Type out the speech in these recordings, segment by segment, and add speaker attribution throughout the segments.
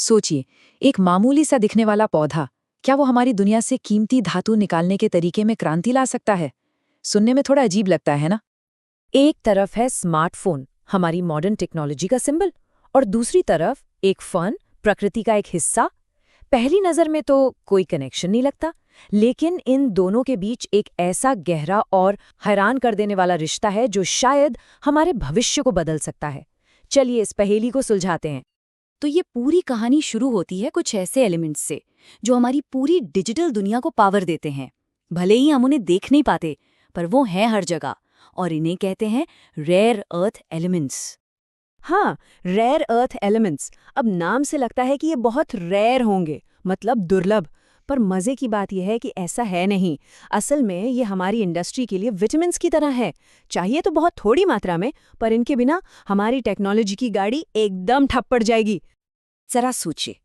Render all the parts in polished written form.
Speaker 1: सोचिए, एक मामूली सा दिखने वाला पौधा, क्या वो हमारी दुनिया से कीमती धातु निकालने के तरीके में क्रांति ला सकता है? सुनने में थोड़ा अजीब लगता है ना?
Speaker 2: एक तरफ है स्मार्टफोन, हमारी मॉडर्न टेक्नोलॉजी का सिंबल, और दूसरी तरफ एक फन, प्रकृति का एक हिस्सा। पहली नजर में तो कोई कनेक्शन नहीं लगता, लेकिन इन दोनों के बीच एक ऐसा गहरा और हैरान कर देने वाला रिश्ता है जो शायद हमारे भविष्य को बदल सकता है। चलिए इस पहेली को सुलझाते हैं।
Speaker 3: तो ये पूरी कहानी शुरू होती है कुछ ऐसे एलिमेंट्स से जो हमारी पूरी डिजिटल दुनिया को पावर देते हैं। भले ही हम उन्हें देख नहीं पाते, पर वो हैं हर जगह, और इन्हें कहते हैं रेयर अर्थ एलिमेंट्स।
Speaker 2: हाँ, रेयर अर्थ एलिमेंट्स। अब नाम से लगता है कि ये बहुत रेयर होंगे, मतलब दुर्लभ। पर मजे की बात यह है कि ऐसा है नहीं। असल में ये हमारी इंडस्ट्री के लिए विटामिन्स की तरह है। चाहिए तो बहुत थोड़ी मात्रा में, पर इनके बिना हमारी टेक्नोलॉजी की गाड़ी एकदम ठप पड़ जाएगी।
Speaker 3: जरा सोचिए,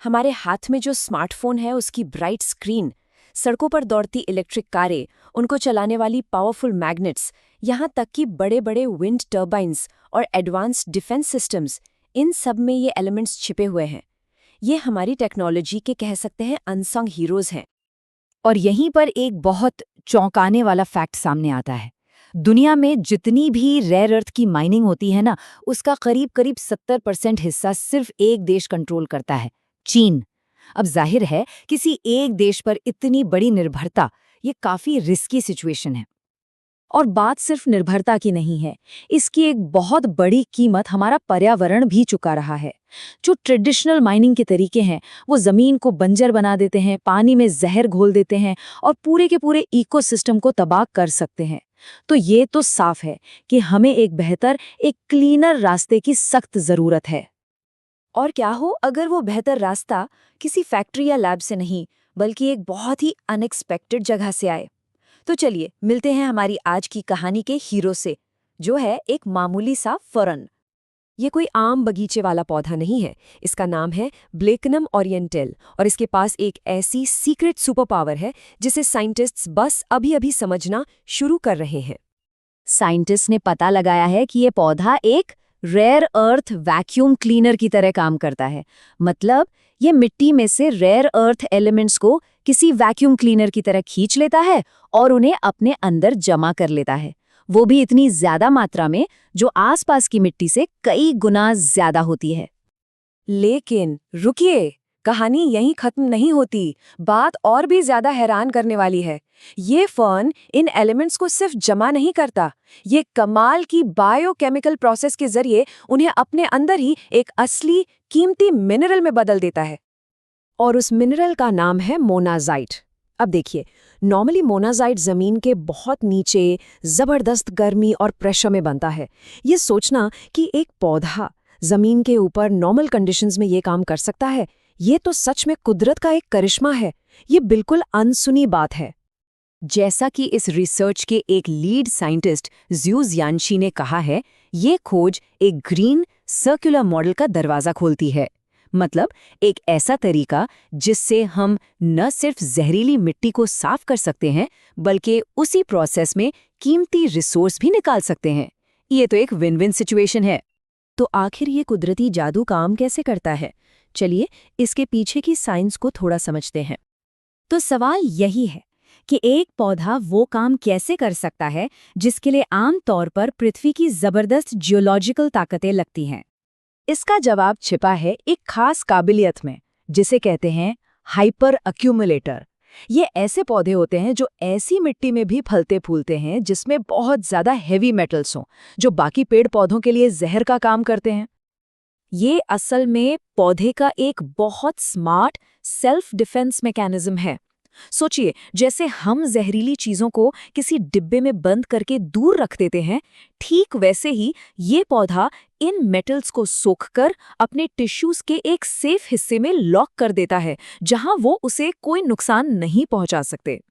Speaker 3: हमारे हाथ में जो स्मार्टफोन है उसकी ब्राइट स्क्रीन, सड़कों पर दौड़ती इलेक्ट्रिक कारें, उनको चलाने वाली पावरफुल मैग्नेट्स, यहाँ तक कि बड़े बड़े विंड टर्बाइन्स और एडवांस्ड डिफेंस सिस्टम्स, इन सब में ये एलिमेंट्स छिपे हुए हैं। ये हमारी टेक्नोलॉजी के कह सकते हैं अनसंग हीरोज हैं।
Speaker 1: और यहीं पर एक बहुत चौंकाने वाला फैक्ट सामने आता है। दुनिया में जितनी भी रेयर अर्थ की माइनिंग होती है ना, उसका करीब करीब 70% हिस्सा सिर्फ एक देश कंट्रोल करता है, चीन। अब जाहिर है, किसी एक देश पर इतनी बड़ी निर्भरता, ये काफी रिस्की सिचुएशन है। और बात सिर्फ निर्भरता की नहीं है, इसकी एक बहुत बड़ी कीमत हमारा पर्यावरण भी चुका रहा है। जो ट्रेडिशनल माइनिंग के तरीके हैं, वो जमीन को बंजर बना देते हैं, पानी में जहर घोल देते हैं और पूरे के पूरे इकोसिस्टम को तबाह कर सकते हैं। तो ये तो साफ है कि हमें एक बेहतर, एक क्लीनर रास्ते की सख्त जरूरत है।
Speaker 3: और क्या हो अगर वो बेहतर रास्ता किसी फैक्ट्री या लैब से नहीं, बल्कि एक बहुत ही अनएक्सपेक्टेड जगह से आए। तो चलिए मिलते हैं हमारी आज की कहानी के हीरो से, जो है एक मामूली सा फर्न।
Speaker 2: ये कोई आम बगीचे वाला पौधा नहीं है। इसका नाम है ब्लेकनम ओरिएंटल, और इसके पास एक ऐसी सीक्रेट सुपर पावर है जिसे साइंटिस्ट्स बस अभी-अभी समझना शुरू कर रहे हैं।
Speaker 1: साइंटिस्ट ने पता लगाया है कि ये पौधा एक रेयर अर्थ वैक्यूम क्लीनर की तरह काम करता है। मतलब ये मिट्टी में से रेयर अर्थ एलिमेंट्स को किसी वैक्यूम क्लीनर की तरह खींच लेता है और उन्हें अपने अंदर जमा कर लेता है, वो भी इतनी ज्यादा मात्रा में जो आसपास की मिट्टी से कई गुना ज्यादा होती है।
Speaker 2: लेकिन रुकिए, कहानी यहीं खत्म नहीं होती। बात और भी ज्यादा हैरान करने वाली है। ये फर्न इन एलिमेंट्स को सिर्फ जमा नहीं करता, ये कमाल की बायोकेमिकल प्रोसेस के जरिए उन्हें अपने अंदर ही एक असली कीमती मिनरल में बदल देता है। और उस मिनरल का नाम है मोनाजाइट। अब देखिए, नॉर्मली मोनाजाइट जमीन के बहुत नीचे जबरदस्त गर्मी और प्रेशर में बनता है। ये सोचना कि एक पौधा जमीन के ऊपर नॉर्मल कंडीशंस में ये काम कर सकता है, ये तो सच में कुदरत का एक करिश्मा है। ये बिल्कुल अनसुनी बात है।
Speaker 1: जैसा कि इस रिसर्च के एक लीड साइंटिस्ट ज्यू जियानशी ने कहा है, ये खोज एक ग्रीन सर्कुलर मॉडल का दरवाजा खोलती है। मतलब एक ऐसा तरीका जिससे हम न सिर्फ जहरीली मिट्टी को साफ कर सकते हैं, बल्कि उसी प्रोसेस में कीमती रिसोर्स भी निकाल सकते हैं। ये तो एक विन विन सिचुएशन है।
Speaker 2: तो आखिर ये कुदरती जादू काम कैसे करता है? चलिए इसके पीछे की साइंस को थोड़ा समझते हैं।
Speaker 1: तो सवाल यही है कि एक पौधा वो काम कैसे कर सकता है जिसके लिए आम तौर पर पृथ्वी की जबरदस्त जियोलॉजिकल ताकतें लगती हैं। इसका जवाब छिपा है एक खास काबिलियत में, जिसे कहते हैं हाइपर अक्यूमुलेटर। ये ऐसे पौधे होते हैं जो ऐसी मिट्टी में भी फलते फूलते हैं जिसमें बहुत ज्यादा हेवी मेटल्स हों, जो बाकी पेड़ पौधों के लिए जहर का काम करते हैं। ये असल में पौधे का एक बहुत स्मार्ट सेल्फ डिफेंस मैकेनिज्म है। सोचिए, जैसे हम जहरीली चीजों को किसी डिब्बे में बंद करके दूर रख देते हैं, ठीक वैसे ही ये पौधा इन मेटल्स को सोखकर अपने टिश्यूज के एक सेफ हिस्से में लॉक कर देता है, जहां वो उसे कोई नुकसान नहीं पहुंचा सकते।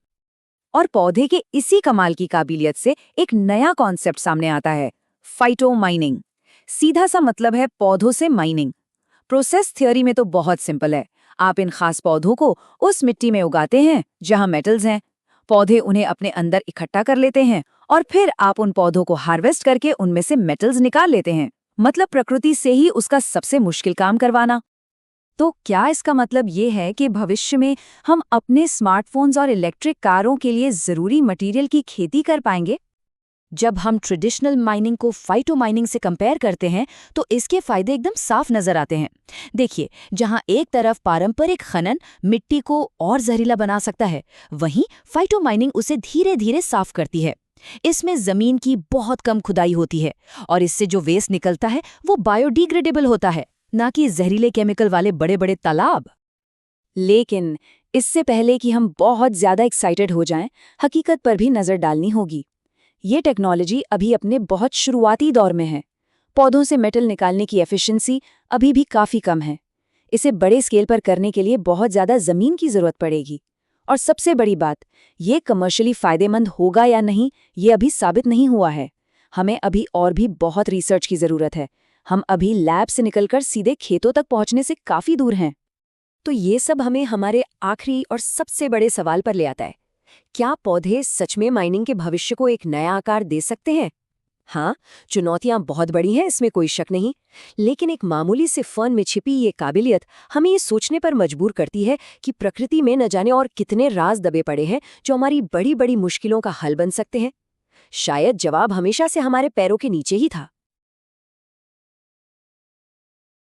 Speaker 1: और पौधे के इसी कमाल की काबिलियत से एक नया कॉन्सेप्ट सामने आता है, फाइटो माइनिंग। सीधा सा मतलब है पौधों से माइनिंग। प्रोसेस थ्योरी में तो बहुत सिंपल है। आप इन खास पौधों को उस मिट्टी में उगाते हैं जहां मेटल्स हैं। पौधे उन्हें अपने अंदर इकट्ठा कर लेते हैं और फिर आप उन पौधों को हार्वेस्ट करके उनमें से मेटल्स निकाल लेते हैं। मतलब प्रकृति से ही उसका सबसे मुश्किल काम करवाना। तो क्या इसका मतलब ये है कि भविष्य में हम अपने स्मार्टफोन्स और इलेक्ट्रिक कारों के लिए ज़रूरी मटेरियल की खेती कर पाएंगे?
Speaker 3: जब हम ट्रेडिशनल माइनिंग को फाइटो माइनिंग से कंपेयर करते हैं तो इसके फायदे एकदम साफ नजर आते हैं। देखिए, जहां एक तरफ पारंपरिक खनन मिट्टी को और जहरीला बना सकता है, वहीं फाइटो माइनिंग उसे धीरे धीरे साफ करती है। इसमें जमीन की बहुत कम खुदाई होती है और इससे जो वेस्ट निकलता है वो बायोडिग्रेडेबल होता है, ना कि जहरीले केमिकल वाले बड़े बड़े तालाब।
Speaker 1: लेकिन इससे पहले कि हम बहुत ज़्यादा एक्साइटेड हो जाएं, हकीकत पर भी नज़र डालनी होगी। ये टेक्नोलॉजी अभी अपने बहुत शुरुआती दौर में है। पौधों से मेटल निकालने की एफिशिएंसी अभी भी काफ़ी कम है। इसे बड़े स्केल पर करने के लिए बहुत ज़्यादा ज़मीन की ज़रूरत पड़ेगी। और सबसे बड़ी बात, ये कमर्शियली फ़ायदेमंद होगा या नहीं, ये अभी साबित नहीं हुआ है। हमें अभी और भी बहुत रिसर्च की ज़रूरत है। हम अभी लैब से निकलकर सीधे खेतों तक पहुंचने से काफ़ी दूर हैं।
Speaker 3: तो ये सब हमें हमारे आखिरी और सबसे बड़े सवाल पर ले आता है। क्या पौधे सच में माइनिंग के भविष्य को एक नया आकार दे सकते हैं? हाँ, चुनौतियां बहुत बड़ी हैं, इसमें कोई शक नहीं। लेकिन एक मामूली से फर्न में छिपी ये काबिलियत हमें ये सोचने पर मजबूर करती है कि प्रकृति में न जाने और कितने राज दबे पड़े हैं जो हमारी बड़ी बड़ी मुश्किलों का हल बन सकते हैं। शायद जवाब हमेशा से हमारे पैरों के नीचे ही था।